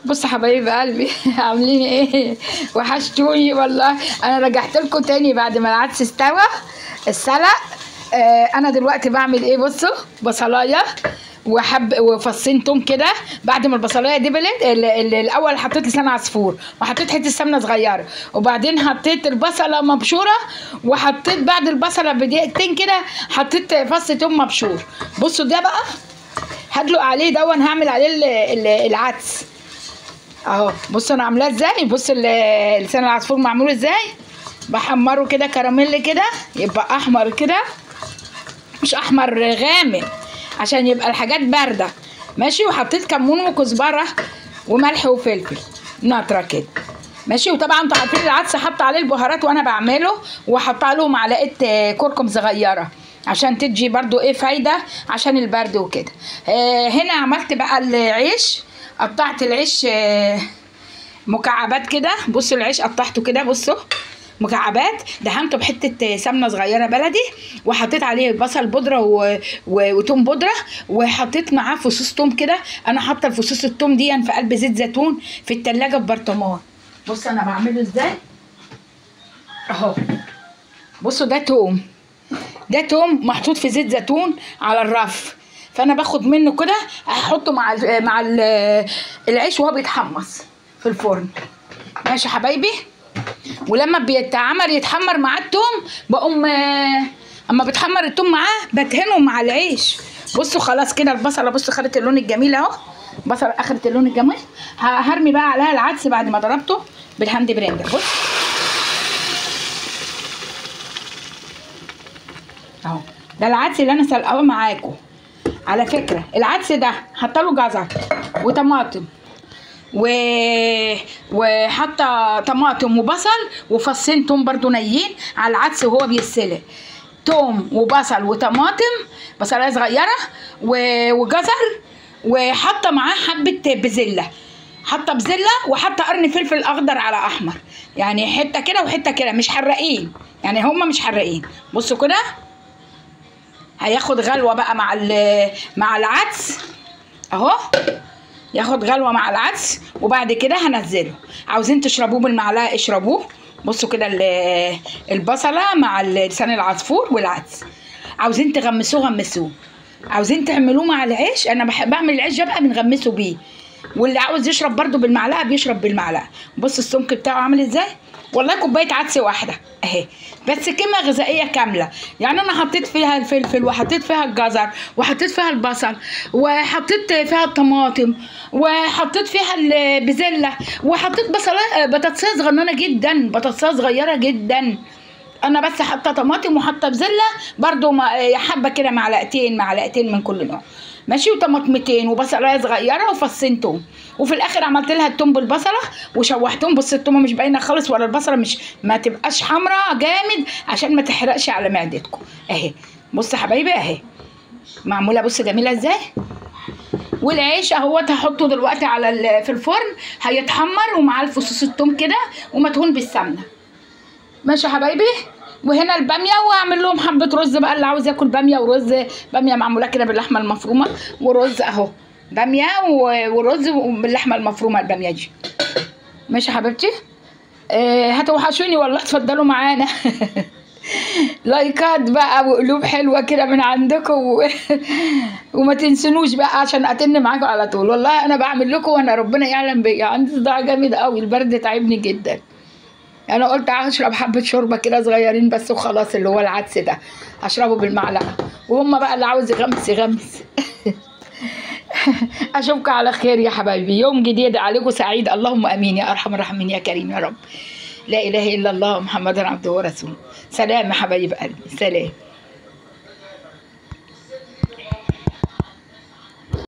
بصوا حبايب قلبي عاملين ايه؟ وحشتوني والله. انا رجعت لكم تاني بعد ما العدس استوى السلق. انا دلوقتي بعمل ايه؟ بصوا بصلايه وفصين توم كده. بعد ما البصلايه دبلت الاول حطيت لسان عصفور وحطيت حته سمنه صغيره، وبعدين حطيت البصله مبشوره، وحطيت بعد البصله بدقيقتين كده حطيت فص توم مبشور. بصوا ده بقى هدلق عليه دون، هعمل عليه العدس اهو. بصوا انا عاملاه ازاي. بصوا لسان العصفور معمول ازاي، بحمره كده كراميل كده يبقى احمر كده، مش احمر غامق عشان يبقى الحاجات بارده ماشي. وحطيت كمون وكزبره وملح وفلفل نطره كده ماشي. وطبعا انتوا عارفين العدس حط عليه البهارات وانا بعمله، وحط له معلقه كركم صغيره عشان تدي برضو ايه فايده عشان البرد وكده. هنا عملت بقى العيش، قطعت العيش مكعبات كده. بصوا العيش قطعته كده، بصوا مكعبات، دهنته بحته سمنه صغيره بلدي، وحطيت عليه بصل بودره وتوم بودره، وحطيت معاه فصوص توم كده. انا حاطه الفصوص التوم دي في قلب زيت زيتون في التلاجة في برطمان. بصوا انا بعمله ازاي اهو. بصوا ده توم، ده توم محطوط في زيت زيتون على الرف، فانا باخد منه كده احطه مع العيش وهو بيتحمص في الفرن ماشي حبايبي. ولما بيتعمل يتحمر معاه التوم بقوم اما بتحمر التوم معاه بدهنه مع العيش. بصوا خلاص كده البصله، بصوا خدت اللون الجميل اهو، البصله اخدت اللون الجميل. هرمي بقى عليها العدس بعد ما ضربته بالهاند بريندر. بص اهو، ده العدس اللي انا سلقاه معاكم. على فكره العدس ده حاطه له جزر وطماطم وحاطه طماطم وبصل وفصين توم برضو نيين على العدس وهو بيتسلق. توم وبصل وطماطم، بصلايه صغيره وجزر، وحاطه معاه حبه بزله، حاطه بزله وحاطه قرن فلفل اخضر على احمر، يعني حته كده وحته كده، مش حراقين يعني، هما مش حراقين. بصوا كده هياخد غلوه بقى مع العدس اهو، ياخد غلوه مع العدس، وبعد كده هنزله. عاوزين تشربوه بالمعلقه اشربوه. بصوا كده البصله مع لسان العصفور والعدس. عاوزين تغمسوه غمسوه، عاوزين تعملوه مع العيش. انا بحب اعمل العيش بقى بنغمسه بيه، واللي عاوز يشرب برده بالمعلقه بيشرب بالمعلقه. بصوا السمك بتاعه عامل ازاي، والله كوبايه عدس واحده اهي، بس قيمه غذائيه كامله. يعني انا حطيت فيها الفلفل وحطيت فيها الجزر وحطيت فيها البصل وحطيت فيها الطماطم وحطيت فيها البزله وحطيت بطاطسيه صغننه جدا، بطاطسيه صغيره جدا. انا بس حاطه طماطم وحاطه بزله برده حبه كده، معلقتين من كل نوع ماشي، وطماطمتين وبصلايه صغيره وفصين توم. وفي الاخر عملت لها التوم بالبصله وشوحتهم. بص التومه مش باينه خالص ولا البصله مش ما تبقاش حمراء جامد عشان ما تحرقش على معدتكم اهي. بص يا حبايبي اهي معموله، بص جميله ازاي. والعيش اهوت هحطه دلوقتي في الفرن هيتحمر، ومعاه الفصوص التوم كده ومدهون بالسمنه ماشي يا حبايبي. وهنا الباميه، واعمل لهم حبه رز بقى، اللي عاوز ياكل باميه ورز، باميه معموله كده باللحمه المفرومه ورز اهو، باميه ورز باللحمه المفرومه الباميه دي ماشي يا حبيبتي. هتوحشوني والله، اتفضلوا معانا لايكات بقى وقلوب حلوه كده من عندكم وما تنسونوش بقى عشان اتن معاكم على طول. والله انا بعمل لكم وانا ربنا يعلم بيا عندي صداع جامد قوي، البرد تعبني جدا. انا قلت هشرب حبه شوربه كده صغيرين بس وخلاص، اللي هو العدس ده هشربه بالمعلقه، وهم بقى اللي عاوز يغمس يغمس اشوفكم على خير يا حبايبي، يوم جديد عليكم سعيد، اللهم امين يا ارحم الراحمين يا كريم يا رب. لا اله الا الله محمد عبده ورسوله. سلام يا حبايب قلبي، سلام.